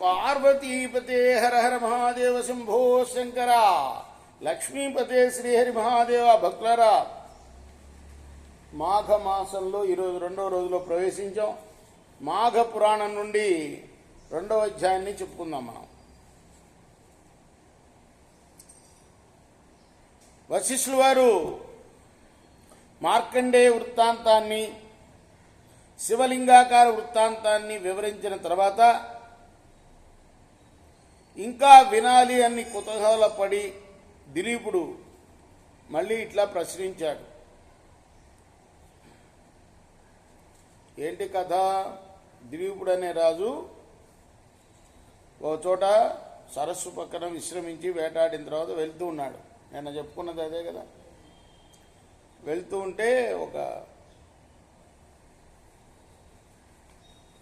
పార్వతీపతే హర హర మహాదేవ శంభో శంకర, లక్ష్మీపతే శ్రీహరి మహాదేవ. భక్తులరా, మాఘ మాసంలో ఈరోజు 2వ రోజులో ప్రవేశించాం. మాఘ పురాణం నుండి 2వ అధ్యాయాన్ని చెప్పుకుందాం మనం. వశిష్ఠుల వారు మార్కండేయ వృత్తాంతాన్ని, శివలింగాకార వృత్తాంతాన్ని వివరించిన తర్వాత ఇంకా వినాలి అని కుతూహలపడి దిలీపుడు మళ్ళీ ఇట్లా ప్రశ్నించాడు. ఏంటి కథ? దిలీపుడు అనే రాజు ఓ చోట సరస్సు పక్కన విశ్రమించి వేటాడిన తర్వాత వెళ్తూ ఉన్నాడు. నిన్న చెప్పుకున్నది అదే కదా. వెళ్తూ ఉంటే ఒక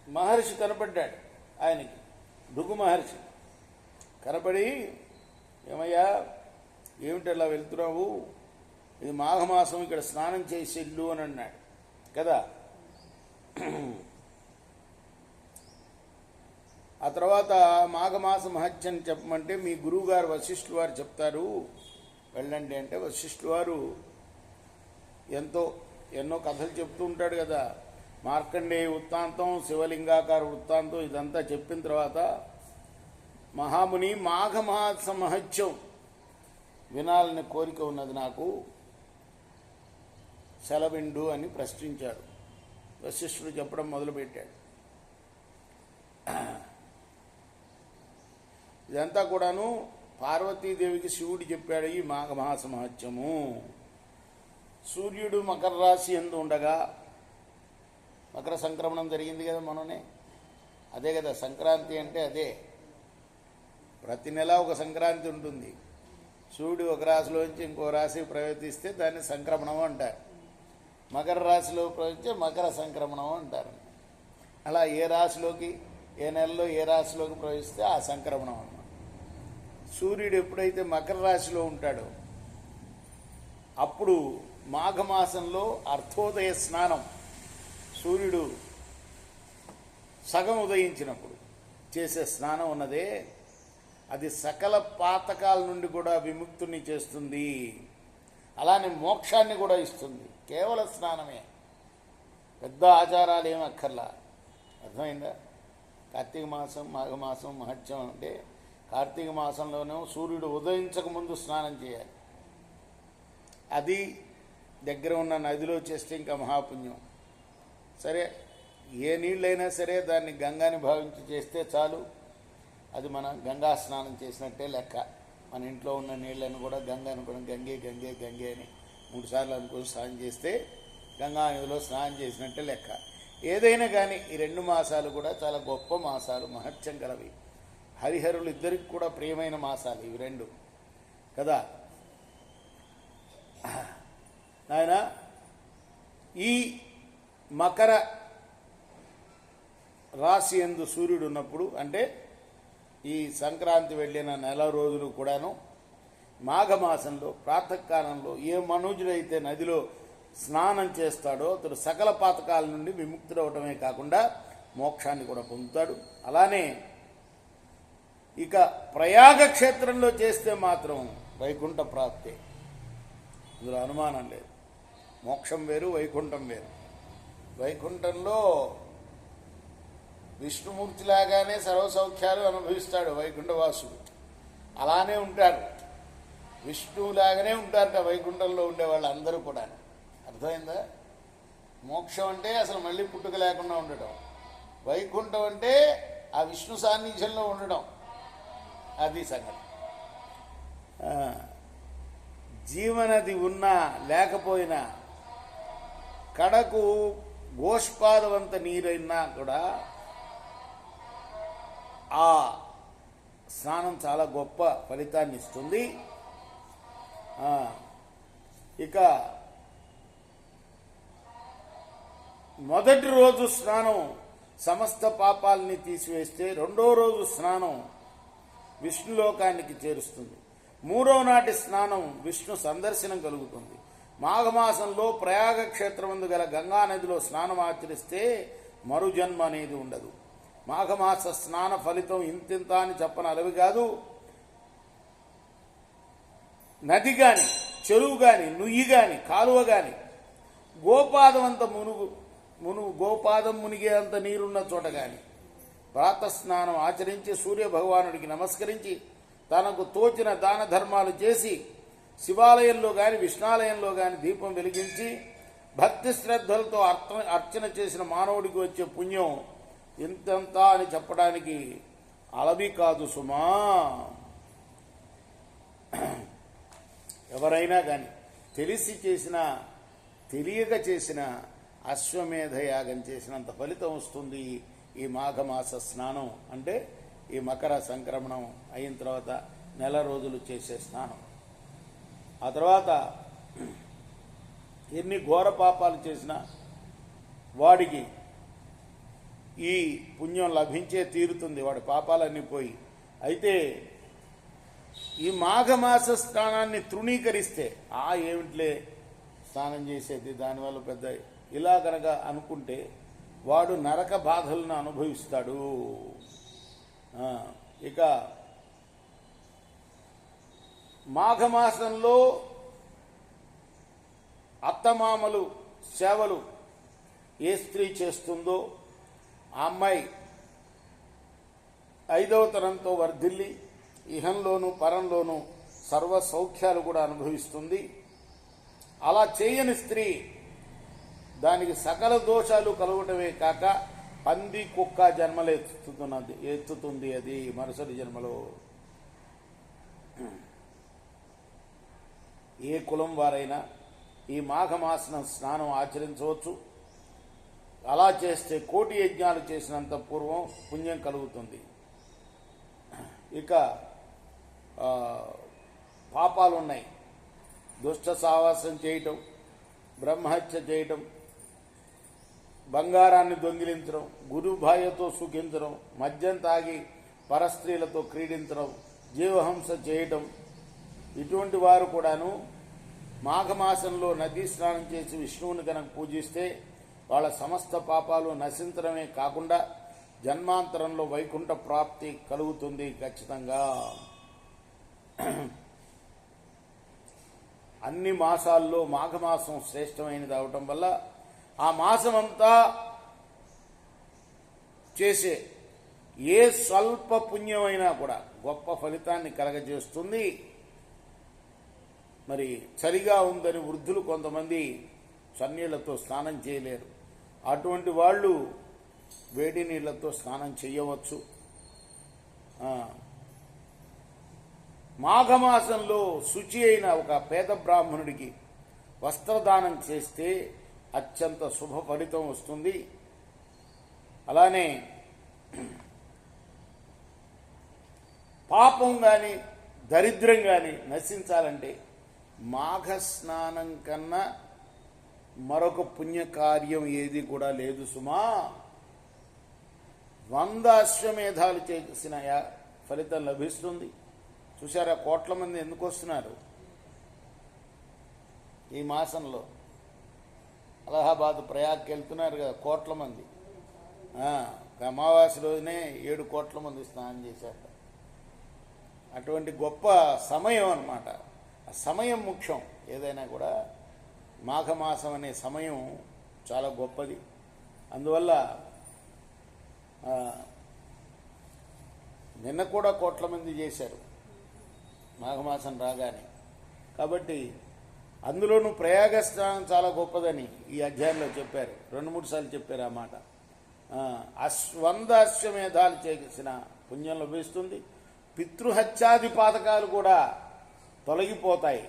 మహర్షి కనపడ్డాడు ఆయనకి. భృగు మహర్షి కనపడి, ఏమయ్యా ఏమిటి అలా వెళ్తున్నావు? ఇది మాఘమాసం, ఇక్కడ స్నానం చేసి వెళ్ళు అని అన్నాడు కదా. ఆ తర్వాత మాఘమాస మహత్యం చెప్పమంటే మీ గురువుగారు వశిష్ఠుల వారు చెప్తారు, వెళ్ళండి అంటే వశిష్ఠుల వారు ఎన్నో కథలు చెప్తూ ఉంటాడు కదా. మార్కండేయ వృత్తాంతం, శివలింగాకార వృత్తాంతం ఇదంతా చెప్పిన తర్వాత మహాముని మాఘమాస మహత్యం వినాలని కోరిక ఉన్నది నాకు, సెలవిండు అని ప్రశ్నించాడు. వశిష్ఠుడు చెప్పడం మొదలుపెట్టాడు. ఇదంతా కూడాను పార్వతీదేవికి శివుడు చెప్పాడు ఈ మాఘమాస మహత్యము. సూర్యుడు మకర రాశి యందు ఉండగా, మకర సంక్రమణం జరిగింది కదా మొన్ననే, అదే కదా సంక్రాంతి అంటే. అదే ప్రతి నెల ఒక సంక్రాంతి ఉంటుంది. సూర్యుడు ఒక రాశిలోంచి ఇంకో రాశికి ప్రవేశిస్తే దాన్ని సంక్రమణం అంటారు. మకర రాశిలో ప్రవేశించే మకర సంక్రమణం అంటారు. అలా ఏ రాశిలోకి, ఏ నెలలో ఏ రాశిలోకి ప్రవేశిస్తే ఆ సంక్రమణం అన్నమాట. సూర్యుడు ఎప్పుడైతే మకర రాశిలో ఉంటాడో అప్పుడు మాఘమాసంలో అర్ధోదయ స్నానం, సూర్యుడు సగం ఉదయించినప్పుడు చేసే స్నానం ఉన్నదే, అది సకల పాతకాల నుండి కూడా విముక్తుని చేస్తుంది. అలానే మోక్షాన్ని కూడా ఇస్తుంది. కేవల స్నానమే, పెద్ద ఆచారాలు ఏం అక్కర్లా. అర్థమైందా? కార్తీక మాసం, మాఘమాసం మహత్యం అంటే కార్తీక మాసంలోనే సూర్యుడు ఉదయించక ముందు స్నానం చేయాలి. అది దగ్గర ఉన్న నదిలో చేస్తే ఇంకా మహాపుణ్యం. సరే, ఏ నీళ్ళైనా సరే దాన్ని గంగాని భావించి చేస్తే చాలు, అది మన గంగా స్నానం చేసినట్టే లెక్క. మన ఇంట్లో ఉన్న నీళ్ళని కూడా గంగా అనుకోవడం, గంగే గంగే గంగే అని 3 సార్లు అనుకుని స్నానం చేస్తే గంగా నదిలో స్నానం చేసినట్టే లెక్క. ఏదైనా కానీ ఈ 2 మాసాలు కూడా చాలా గొప్ప మాసాలు, మహత్యం కలవి. హరిహరులు ఇద్దరికి కూడా ప్రియమైన మాసాలు ఇవి 2 కదా నాయన. ఈ మకర రాశి యందు సూర్యుడు ఉన్నప్పుడు, అంటే ఈ సంక్రాంతి వెళ్ళిన నెల రోజులు కూడాను మాఘమాసంలో ప్రాతకాలంలో ఏ మనుజుడైతే నదిలో స్నానం చేస్తాడో అతడు సకల పాతకాల నుండి విముక్తుడవటమే కాకుండా మోక్షాన్ని కూడా పొందుతాడు. అలానే ఇక ప్రయాగ క్షేత్రంలో చేస్తే మాత్రం వైకుంఠ ప్రాప్తే, ఇందులో అనుమానం లేదు. మోక్షం వేరు, వైకుంఠం వేరు. వైకుంఠంలో విష్ణుమూర్తిలాగానే సర్వసౌఖ్యాలు అనుభవిస్తాడు వైకుంఠవాసుడు. అలానే ఉంటాడు, విష్ణువులాగానే ఉంటారట వైకుంఠంలో ఉండే వాళ్ళందరూ కూడా. అర్థమైందా? మోక్షం అంటే అసలు మళ్ళీ పుట్టుక లేకుండా ఉండటం, వైకుంఠం అంటే ఆ విష్ణు సాన్నిధ్యంలో ఉండడం. అది సంగతి. జీవనది ఉన్నా లేకపోయినా, కడకు గోష్పాదవంత నీరైనా కూడా ఆ స్నానం చాలా గొప్ప ఫలితాన్ని ఇస్తుంది. ఇక మొదటి రోజు స్నానం సమస్త పాపాలని తీసివేస్తే, 2వ రోజు స్నానం విష్ణులోకానికి చేరుస్తుంది. 3వ నాటి స్నానం విష్ణు సందర్శనం కలుగుతుంది. మాఘమాసంలో ప్రయాగ క్షేత్రమందు గల గంగానదిలో స్నానం ఆచరిస్తే మరుజన్మ అనేది ఉండదు. మాఘమాస స్నాన ఫలితం ఇంతింత అని చెప్పని అలవి కాదు. నది కానీ, చెరువు కానీ, నుయ్యి కానీ, కాలువ కానీ, గోపాదం అంత గోపాదం మునిగే అంత నీరున్న చోట కానీ ప్రాతస్నానం ఆచరించి సూర్య భగవానుడికి నమస్కరించి తనకు తోచిన దాన ధర్మాలు చేసి శివాలయంలో కానీ విష్ణాలయంలో కానీ దీపం వెలిగించి భక్తి శ్రద్ధలతో అర్చన చేసిన మానవుడికి వచ్చే పుణ్యం ఇంతంత అని చెప్పడానికి అలవి కాదు సుమా. ఎవరైనా కానీ తెలిసి చేసిన తెలియక చేసిన అశ్వమేధ యాగం చేసినంత ఫలితం వస్తుంది ఈ మాఘమాస స్నానం. అంటే ఈ మకర సంక్రమణం అయిన తర్వాత నెల రోజులు చేసే స్నానం. ఆ తర్వాత ఎన్ని ఘోర పాపాలు చేసినా వాడికి ఈ పుణ్యం లభించే తీరుతుంది, వాడి పాపాలన్నీ పోయి. అయితే ఈ మాఘమాస స్నానాన్ని తృణీకరిస్తే ఏమిట్లే స్నానం చేసేది దానివల్ల పెద్ద ఇలా కనుక అనుకుంటే వాడు నరక బాధలను అనుభవిస్తాడు. ఇక మాఘమాసంలో అత్తమామలు సేవలు ఏ స్త్రీ చేస్తుందో ఆ అమ్మాయి 5వ తరంతో వర్ధిల్లి ఇహంలోనూ పరంలోనూ సర్వ సౌఖ్యాలు కూడా అనుభవిస్తుంది. అలా చేయని స్త్రీ దానికి సకల దోషాలు కలగటమే కాక పంది కుక్క జన్మలు ఎత్తుతుంది అది మరుసటి జన్మలో. ఏ కులం వారైనా ఈ మాఘమాసన స్నానం ఆచరించవచ్చు. అలా చేస్తే కోటి యజ్ఞాలు చేసినంత పూర్వం పుణ్యం కలుగుతుంది. ఇక పాపాలు ఉన్నాయి. దుష్ట సావాసం చేయటం, బ్రహ్మహత్య చేయటం, బంగారాన్ని దొంగిలించడం, గురుభాయతో సుఖించడం, మద్యం తాగి పరస్త్రీలతో క్రీడించడం, జీవహింస చేయటం. ఇటువంటి వారు కూడాను మాఘమాసంలో నదీ స్నానం చేసి విష్ణువుని కనుక పూజిస్తే వాళ్ళ సమస్త పాపాలు నశించడమే కాకుండా జన్మాంతరంలో వైకుంఠ ప్రాప్తి కలుగుతుంది ఖచ్చితంగా. అన్ని మాసాల్లో మాఘమాసం శ్రేష్టమైనది అవటం వల్ల ఆ మాసమంతా చేసే ఏ స్వల్ప పుణ్యమైనా కూడా గొప్ప ఫలితాన్ని కలగజేస్తుంది. మరి చలిగా ఉందని వృద్ధులు కొంతమంది చన్నీళ్లతో స్నానం చేయలేరు. అటువంటి వాళ్ళు వేడి నీళ్లతో స్నానం చేయవచ్చు. మాఘమాసంలో శుచి అయిన ఒక పేద బ్రాహ్మణుడికి వస్త్రదానం చేస్తే అత్యంత శుభ ఫలితం వస్తుంది. అలానే పాపం కానీ దరిద్రం కానీ నశించాలంటే మాఘ స్నానం కన్నా మరొక పుణ్యకార్యం ఏది కూడా లేదు సుమా. 100 అశ్వమేధాలు చేసిన ఫలితం లభిస్తుంది. చూసారా కోట్ల మంది ఎందుకు వస్తున్నారు ఈ మాసంలో? అలహాబాద్ ప్రయాగ్కి వెళ్తున్నారు కదా కోట్ల మంది. అమావాస్య రోజునే 7 కోట్ల మంది స్నానం చేశారు. అటువంటి గొప్ప సమయం అన్నమాట. ఆ సమయం ముఖ్యం. ఏదైనా కూడా మాఘమాసం అనే సమయం చాలా గొప్పది. అందువల్ల నిన్న కూడా కోట్ల మంది చేశారు మాఘమాసం రాగానే. కాబట్టి అందులోనూ ప్రయాగ స్నానం చాలా గొప్పదని ఈ అధ్యాయంలో చెప్పారు. 2-3 సార్లు చెప్పారు ఆ మాట. 100 అశ్వమేధాలు చేసిన పుణ్యం లభిస్తుంది. పితృహత్యాది పాతకాలు కూడా తొలగిపోతాయి.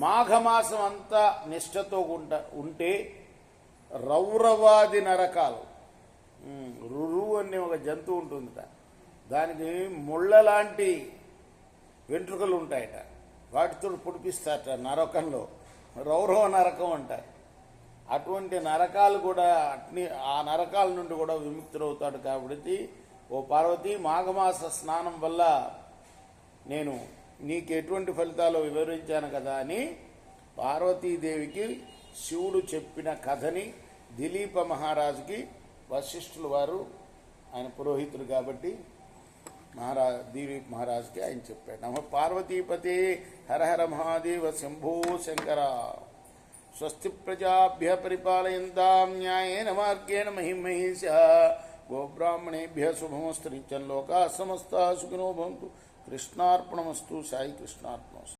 మాఘమాసం అంతా నిష్ఠతో ఉంటే రౌరవాది నరకాలు, రురు అనే ఒక జంతువు ఉంటుందిట, దానికి ముళ్ళ లాంటి వెంట్రుకలు ఉంటాయట, వాటితో పుడిపిస్తారట నరకంలో. రౌరవ నరకం అంటారు. అటువంటి నరకాలు కూడా ఆ నరకాల నుండి కూడా విముక్తులవుతాడు. కాబట్టి ఓ పార్వతి, మాఘమాస స్నానం వల్ల నేను నీకు ఎటువంటి ఫలితాలు వివరించాను కదా అని పార్వతీదేవికి శివుడు చెప్పిన కథని దిలీప మహారాజుకి వశిష్ఠుల వారు ఆయన పురోహితుడు కాబట్టి దిలీప్ మహారాజ్కి ఆయన చెప్పాడు. నమ పార్వతీపతే హర హర మహాదేవ శంభో శంకర. స్వస్తి ప్రజాభ్య పరిపాలయంతాం న్యాయేన మార్గేణ మహిమహేషః. గోబ్రాహ్మణేభ్య శుభమస్తు. నిత్యం లోకాః సమస్తాః సుఖినో భవంతు. కృష్ణార్పణమస్తు. సాయి కృష్ణార్పణమస్తు.